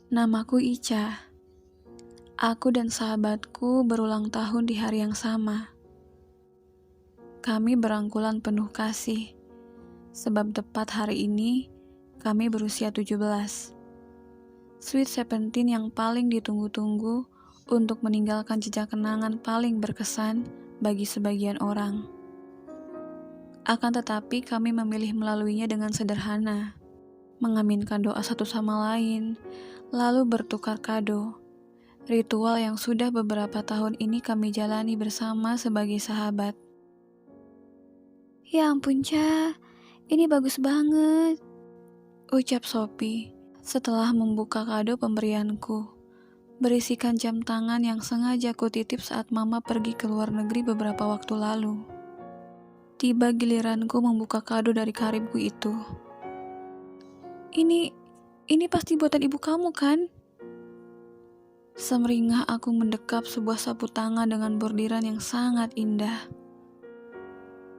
Namaku Ica. Aku dan sahabatku berulang tahun di hari yang sama. Kami berangkulan penuh kasih, sebab tepat hari ini kami berusia 17. Sweet 17 yang paling ditunggu-tunggu untuk meninggalkan jejak kenangan paling berkesan bagi sebagian orang. Akan tetapi kami memilih melaluinya dengan sederhana, mengaminkan doa satu sama lain, lalu bertukar kado. Ritual yang sudah beberapa tahun ini kami jalani bersama sebagai sahabat. Ya ampun, Ca, ini bagus banget, ucap Sophie setelah membuka kado pemberianku, berisikan jam tangan yang sengaja kutitip saat mama pergi ke luar negeri beberapa waktu lalu. Tiba giliranku membuka kado dari karibku itu. Ini pasti buatan ibu kamu kan? Semeringah aku mendekap sebuah sapu tangan dengan bordiran yang sangat indah.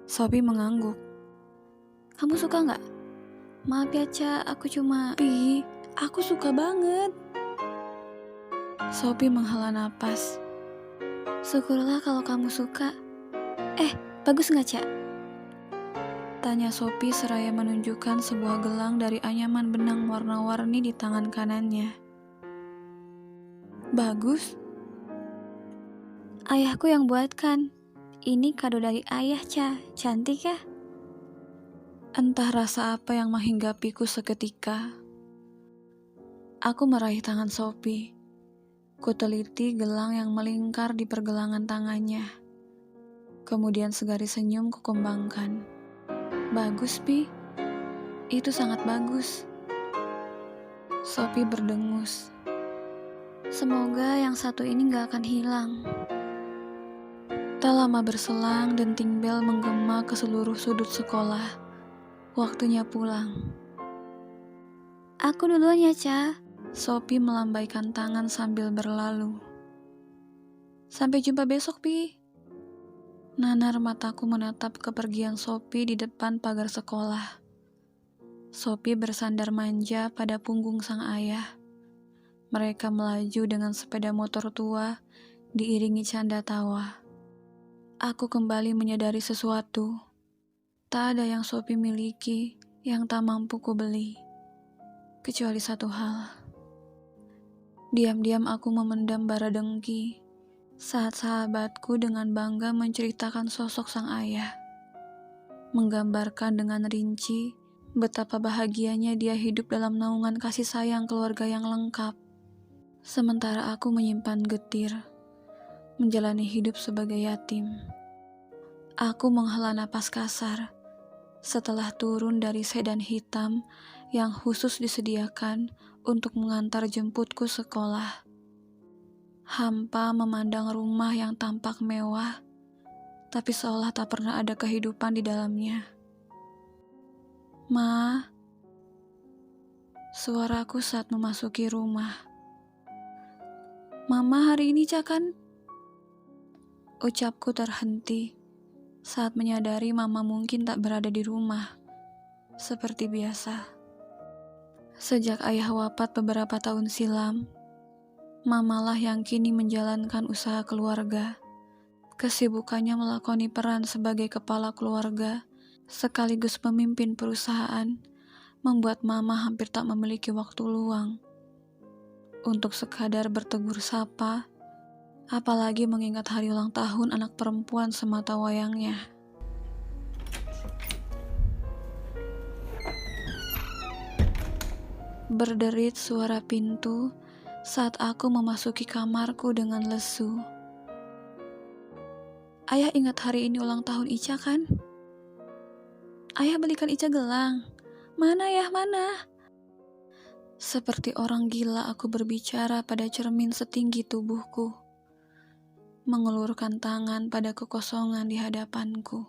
Sophie mengangguk. Kamu suka nggak? Maaf ya, Ca, aku cuma... Pi, aku suka banget. Sophie menghela napas. Syukurlah kalau kamu suka. Bagus nggak, Ca? Tanya Sophie seraya menunjukkan sebuah gelang dari anyaman benang warna-warni di tangan kanannya. Bagus. Ayahku yang buatkan. Ini kado dari ayah, Ca. Cantik ya? Entah rasa apa yang menghinggapiku seketika. Aku meraih tangan Sophie. Kuteliti gelang yang melingkar di pergelangan tangannya. Kemudian segaris senyum kukembangkan. Bagus, Pi. Itu sangat bagus. Sophie berdengus. Semoga yang satu ini gak akan hilang. Tak lama berselang, denting bel menggema ke seluruh sudut sekolah. Waktunya pulang. Aku duluan ya, Ca. Sophie melambaikan tangan sambil berlalu. Sampai jumpa besok, Pi. Nanar mataku menatap kepergian Sophie di depan pagar sekolah. Sophie bersandar manja pada punggung sang ayah. Mereka melaju dengan sepeda motor tua, diiringi canda tawa. Aku kembali menyadari sesuatu. Tak ada yang Sophie miliki yang tak mampu kubeli. Kecuali satu hal. Diam-diam aku memendam bara dengki saat sahabatku dengan bangga menceritakan sosok sang ayah. Menggambarkan dengan rinci betapa bahagianya dia hidup dalam naungan kasih sayang keluarga yang lengkap. Sementara aku menyimpan getir, menjalani hidup sebagai yatim. Aku menghela napas kasar setelah turun dari sedan hitam yang khusus disediakan untuk mengantar jemputku sekolah. Hampa memandang rumah yang tampak mewah, tapi seolah tak pernah ada kehidupan di dalamnya. Ma, suaraku saat memasuki rumah. Mama hari ini Ca kan? Ucapku terhenti saat menyadari mama mungkin tak berada di rumah. Seperti biasa. Sejak ayah wafat beberapa tahun silam, mamalah yang kini menjalankan usaha keluarga. Kesibukannya melakoni peran sebagai kepala keluarga, sekaligus pemimpin perusahaan, membuat mama hampir tak memiliki waktu luang untuk sekadar bertegur sapa, apalagi mengingat hari ulang tahun anak perempuan semata wayangnya. Berderit suara pintu saat aku memasuki kamarku dengan lesu. Ayah ingat hari ini ulang tahun Ica kan? Ayah belikan Ica gelang. Mana ya, mana? Seperti orang gila aku berbicara pada cermin setinggi tubuhku. Mengelurkan tangan pada kekosongan di hadapanku.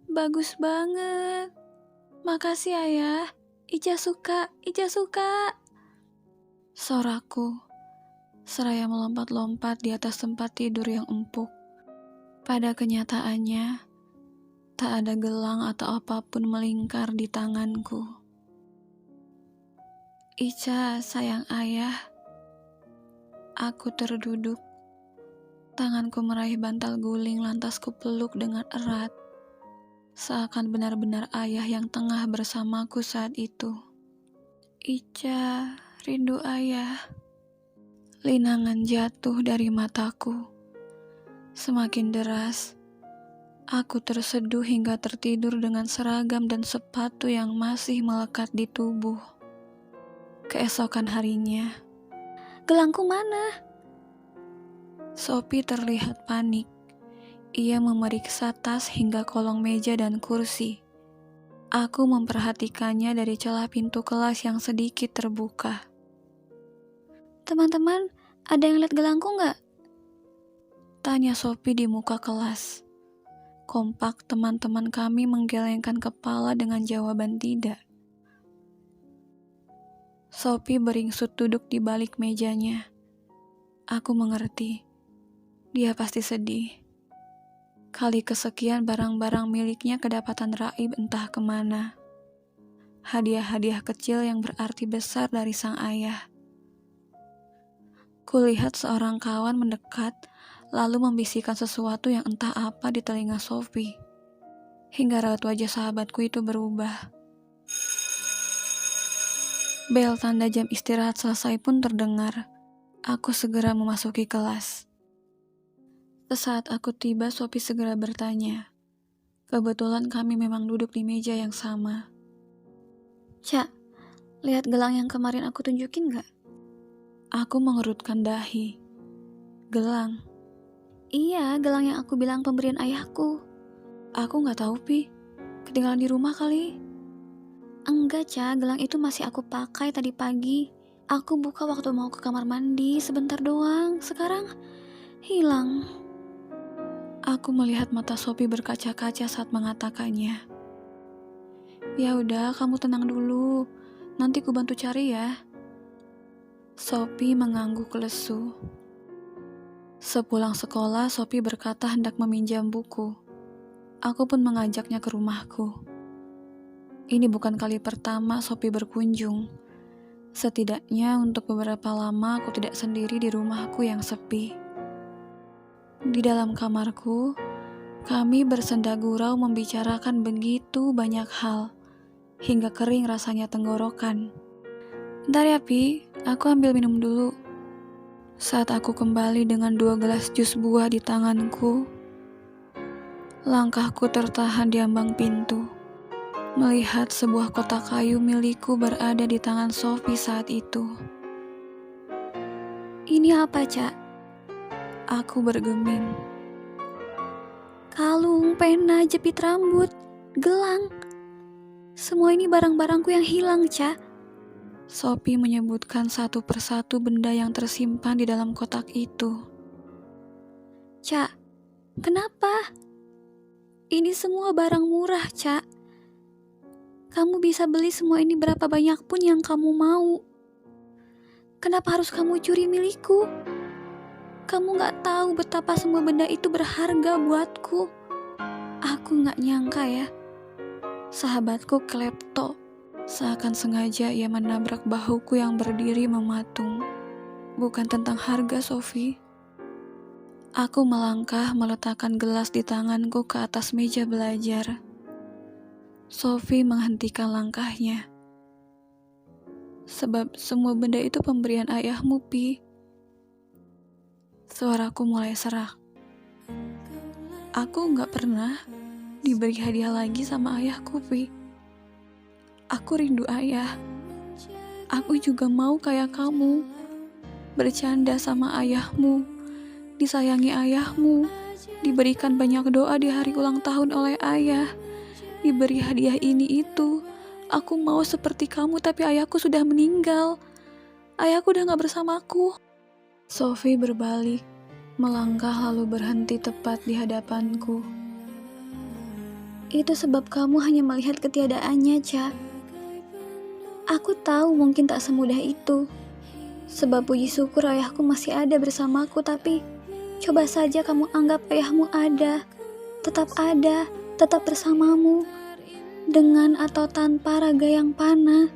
Bagus banget. Makasih ayah. Ica suka, Ica suka. Soraku seraya melompat-lompat di atas tempat tidur yang empuk. Pada kenyataannya, tak ada gelang atau apapun melingkar di tanganku. Ica, sayang ayah, Aku terduduk. Tanganku meraih bantal guling lantas kupeluk dengan erat. Seakan benar-benar ayah yang tengah bersamaku saat itu. Ica, rindu ayah. Linangan jatuh dari mataku. Semakin deras, aku terseduh hingga tertidur dengan seragam dan sepatu yang masih melekat di tubuh. Keesokan harinya, Gelangku mana? Sophie terlihat panik. Ia memeriksa tas hingga kolong meja dan kursi. Aku memperhatikannya dari celah pintu kelas yang sedikit terbuka. Teman-teman, ada yang lihat gelangku nggak? Tanya Sophie di muka kelas. Kompak teman-teman kami menggelengkan kepala dengan jawaban tidak. Sophie beringsut duduk di balik mejanya. Aku mengerti. Dia pasti sedih. Kali kesekian barang-barang miliknya kedapatan raib entah kemana. Hadiah-hadiah kecil yang berarti besar dari sang ayah. Kulihat seorang kawan mendekat, lalu membisikkan sesuatu yang entah apa di telinga Sophie. Hingga raut wajah sahabatku itu berubah. Bel tanda jam istirahat selesai pun terdengar. Aku segera memasuki kelas. Sesaat aku tiba, Sophie segera bertanya. Kebetulan kami memang duduk di meja yang sama. Cak, lihat gelang yang kemarin aku tunjukin nggak? Aku mengerutkan dahi. Gelang? Iya, gelang yang aku bilang pemberian ayahku. Aku nggak tahu, Pi. Ketinggalan di rumah kali. Enggak, Cak, gelang itu masih aku pakai tadi pagi. Aku buka waktu mau ke kamar mandi sebentar doang. Sekarang hilang. Aku melihat mata Sophie berkaca-kaca saat mengatakannya. Ya udah, kamu tenang dulu. Nanti ku bantu cari ya. Sophie mengangguk lesu. Sepulang sekolah, Sophie berkata hendak meminjam buku. Aku pun mengajaknya ke rumahku. Ini bukan kali pertama Sophie berkunjung. Setidaknya untuk beberapa lama aku tidak sendiri di rumahku yang sepi. Di dalam kamarku, kami bersenda gurau membicarakan begitu banyak hal, hingga kering rasanya tenggorokan. Bentar ya, Pi, aku ambil minum dulu. Saat aku kembali dengan 2 gelas jus buah di tanganku, langkahku tertahan di ambang pintu. Melihat sebuah kotak kayu milikku berada di tangan Sophie saat itu. Ini apa, Cak? Aku bergeming. Kalung, pena, jepit rambut, gelang. Semua ini barang-barangku yang hilang, Cak. Sophie menyebutkan satu persatu benda yang tersimpan di dalam kotak itu. Cak, kenapa? Ini semua barang murah, Cak. Kamu bisa beli semua ini berapa banyak pun yang kamu mau. Kenapa harus kamu curi milikku? Kamu gak tahu betapa semua benda itu berharga buatku. Aku gak nyangka ya. Sahabatku klepto. Seakan sengaja ia menabrak bahuku yang berdiri mematung. Bukan tentang harga, Sophie. Aku melangkah meletakkan gelas di tanganku ke atas meja belajar. Sophie menghentikan langkahnya. Sebab semua benda itu pemberian ayahmu, Pi. Suaraku mulai serak. Aku gak pernah diberi hadiah lagi sama ayahku, Pi. Aku rindu ayah. Aku juga mau kayak kamu. Bercanda sama ayahmu. Disayangi ayahmu. Diberikan banyak doa di hari ulang tahun oleh ayah. Diberi hadiah ini itu. Aku mau seperti kamu, tapi ayahku sudah meninggal. Ayahku udah gak bersamaku. Sophie berbalik, melangkah lalu berhenti tepat di hadapanku. Itu sebab kamu hanya melihat ketiadaannya, Cak. Aku tahu mungkin tak semudah itu. Sebab puji syukur ayahku masih ada bersamaku, tapi coba saja kamu anggap ayahmu ada, tetap bersamamu, dengan atau tanpa raga yang panah.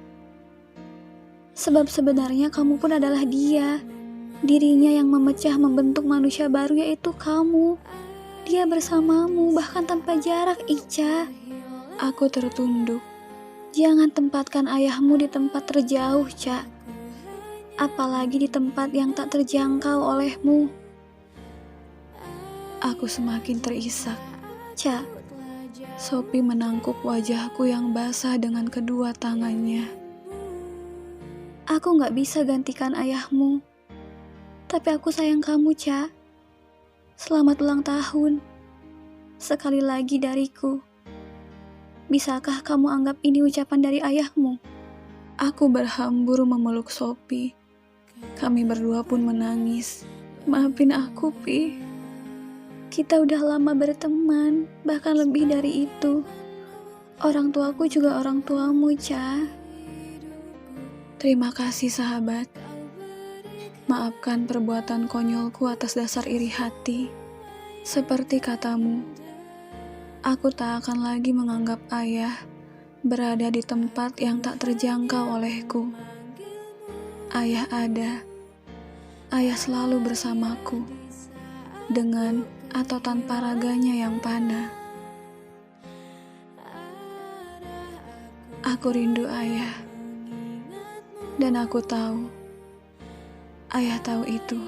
Sebab sebenarnya kamu pun adalah dia. Dirinya yang memecah membentuk manusia baru yaitu kamu. Dia bersamamu bahkan tanpa jarak, Ica. Aku tertunduk. Jangan tempatkan ayahmu di tempat terjauh, Ca. Apalagi di tempat yang tak terjangkau olehmu. Aku semakin terisak. Ca, Sophie menangkup wajahku yang basah dengan kedua tangannya. aku gak bisa gantikan ayahmu. Tapi aku sayang kamu, Ca. Selamat ulang tahun. Sekali lagi dariku. Bisakah kamu anggap ini ucapan dari ayahmu? Aku berhambur memeluk Sophie. Kami berdua pun menangis. Maafin aku, Pi. Kita udah lama berteman, bahkan lebih dari itu. Orang tuaku juga orang tuamu, Ca. Terima kasih, sahabat. Maafkan perbuatan konyolku atas dasar iri hati. Seperti katamu, aku tak akan lagi menganggap ayah berada di tempat yang tak terjangkau olehku. Ayah ada. Ayah selalu bersamaku. Dengan atau tanpa raganya yang panah. Aku rindu ayah. Dan aku tahu, ayah tahu itu.